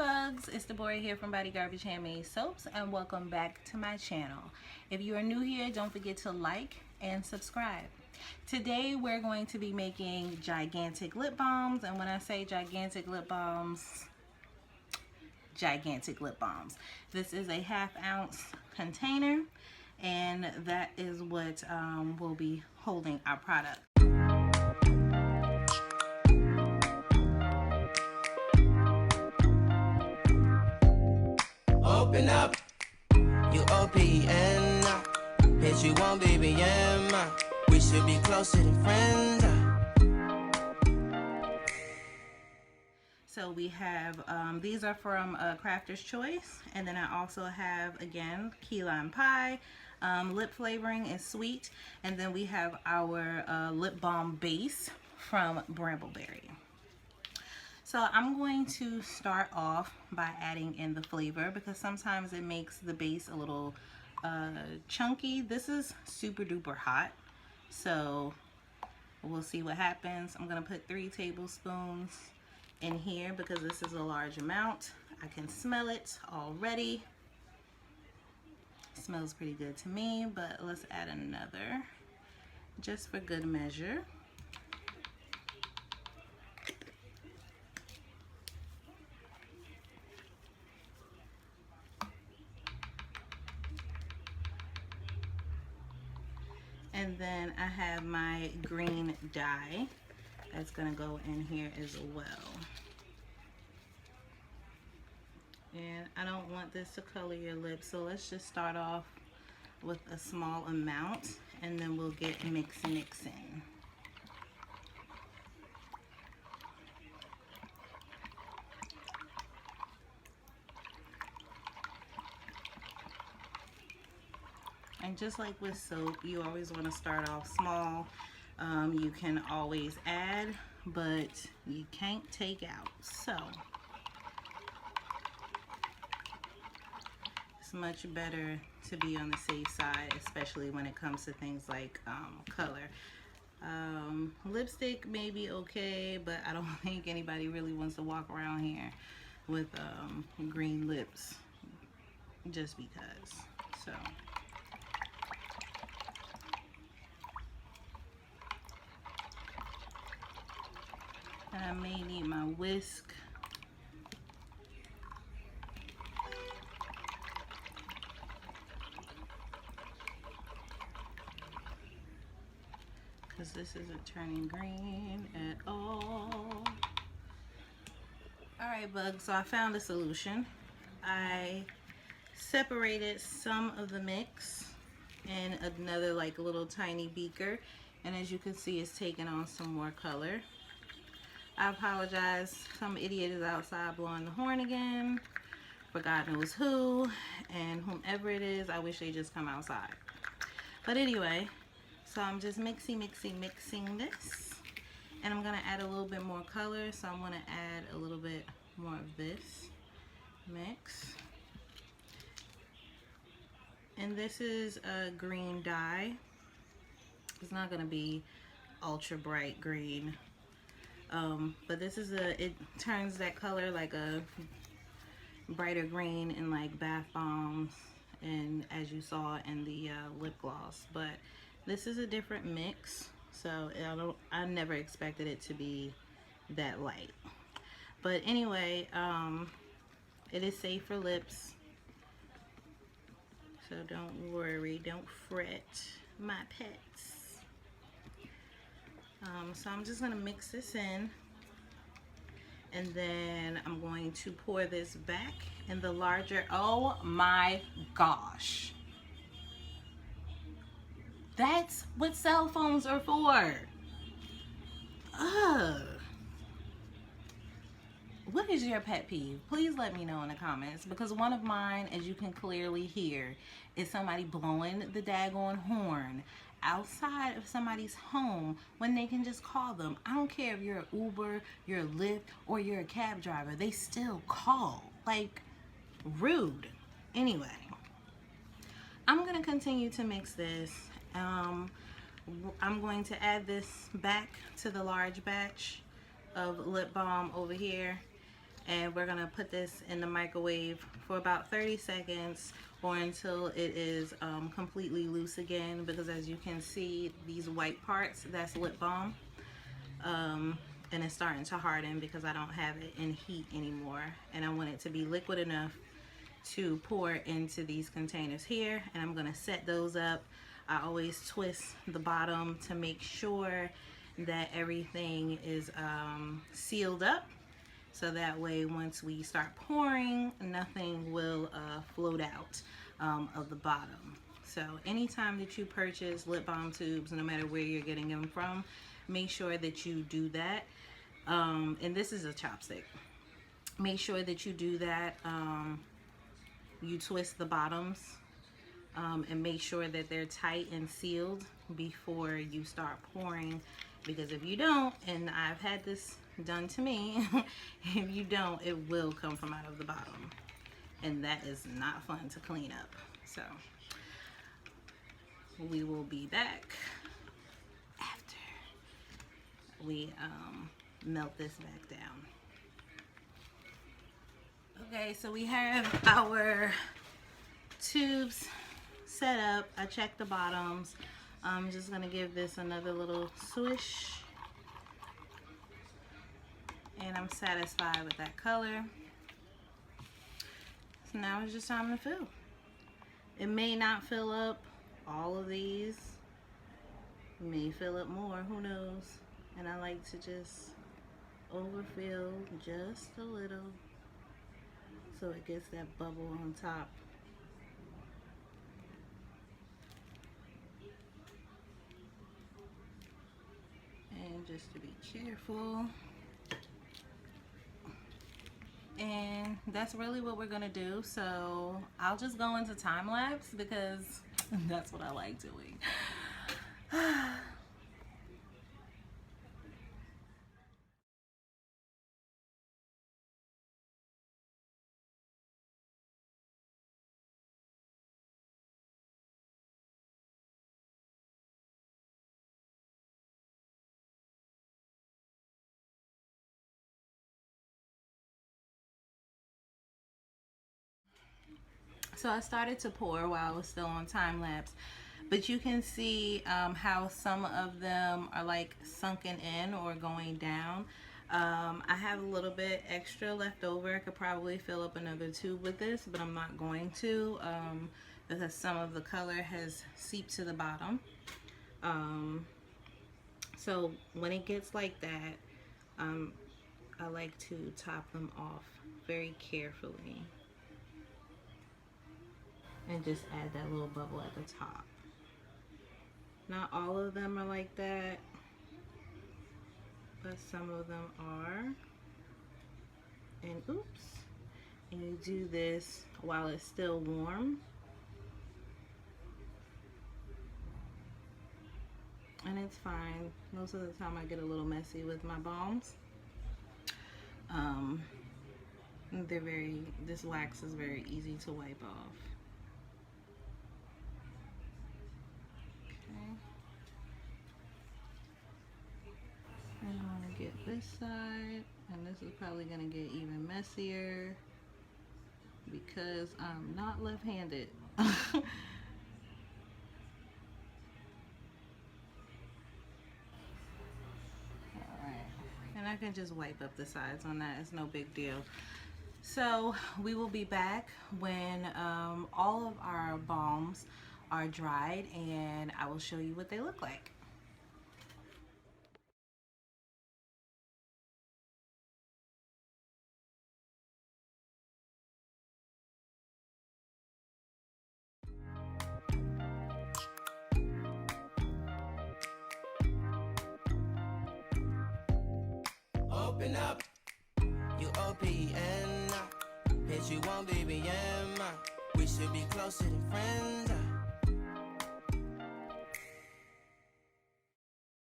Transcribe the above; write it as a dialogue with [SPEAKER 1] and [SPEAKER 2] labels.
[SPEAKER 1] bugs, it's Deborah here from BodyGarbage Handmade Soaps, and welcome back to my channel. If you are new here, don't forget to like and subscribe. Today we're going to be making gigantic lip balms, and when I say gigantic lip balms, this is a 1/2 ounce container, and that is what will be holding our product.
[SPEAKER 2] Open up, you OPN, bitch, you want BBM, we should be closer than friends.
[SPEAKER 1] So we have, these are from Crafter's Choice, and then I also have, again, key lime pie, lip flavoring is sweet, and then we have our lip balm base from Brambleberry. So I'm going to start off by adding in the flavor because sometimes it makes the base a little chunky. This is super duper hot, so we'll see what happens. I'm gonna put 3 tablespoons in here because this is a large amount. I can smell it already. It smells pretty good to me, but let's add another just for good measure. And then I have my green dye that's gonna go in here as well. And I don't want this to color your lips, so let's just start off with a small amount and then we'll get mixing. And just like with soap, you always want to start off small. You can always add, but you can't take out. So it's much better to be on the safe side, especially when it comes to things like color. Lipstick may be okay, but I don't think anybody really wants to walk around here with green lips just because. So and I may need my whisk. Because this isn't turning green at all. Alright, bugs, so I found a solution. I separated some of the mix in another like little tiny beaker, and as you can see, it's taking on some more color. I apologize, some idiot is outside blowing the horn again for God knows who, and whomever it is, I wish they just come outside. But anyway, so I'm just mixing this, and I'm gonna add a little bit more color, so I'm gonna add a little bit more of this mix. And this is a green dye. It's not gonna be ultra bright green. But this is it turns that color like a brighter green in like bath bombs and as you saw in the lip gloss. But this is a different mix, so I never expected it to be that light. But anyway, it is safe for lips, so don't worry, don't fret, my pets. So I'm just going to mix this in, and then I'm going to pour this back in the larger, oh my gosh. That's what cell phones are for. Ugh. What is your pet peeve? Please let me know in the comments, because one of mine, as you can clearly hear, is somebody blowing the daggone horn outside of somebody's home when they can just call them. I don't care if you're an Uber, you're a Lyft, or you're a cab driver. They still call. Like, rude. Anyway, I'm going to continue to mix this. I'm going to add this back to the large batch of lip balm over here. and we're gonna put this in the microwave for about 30 seconds or until it is completely loose again, because as you can see, these white parts, that's lip balm, and it's starting to harden because I don't have it in heat anymore, and I want it to be liquid enough to pour into these containers here. And I'm gonna set those up. I always twist the bottom to make sure that everything is sealed up, so that way once we start pouring, nothing will float out of the bottom. So anytime that you purchase lip balm tubes, no matter where you're getting them from, make sure that you do that. And this is a chopstick. Make sure that you do that. You twist the bottoms and make sure that they're tight and sealed before you start pouring, because if you don't, and I've had this done to me, if you don't, it will come from out of the bottom, and that is not fun to clean up. So we will be back after we melt this back down. Okay, so we have our tubes set up. I checked the bottoms. I'm just gonna give this another little swish, and I'm satisfied with that color. So now it's just time to fill. It may not fill up all of these. It may fill up more, who knows? And I like to just overfill just a little so it gets that bubble on top. And just to be careful. And that's really what we're gonna do. So I'll just go into time lapse because that's what I like doing. So I started to pour while I was still on time lapse, but you can see how some of them are like sunken in or going down. I have a little bit extra left over. I could probably fill up another tube with this, but I'm not going to because some of the color has seeped to the bottom. So when it gets like that, I like to top them off very carefully and just add that little bubble at the top. Not all of them are like that, but some of them are. And oops, and you do this while it's still warm. And it's fine. Most of the time I get a little messy with my balms. This wax is very easy to wipe off. Okay. And I'm gonna get this side, and this is probably gonna get even messier because I'm not left-handed. Alright, and I can just wipe up the sides on that, it's no big deal. So we will be back when all of our balms are dried, and I will show you what they look like.
[SPEAKER 2] Open up, you OPN. Bitch, you won't be BM. We should be closer than friends.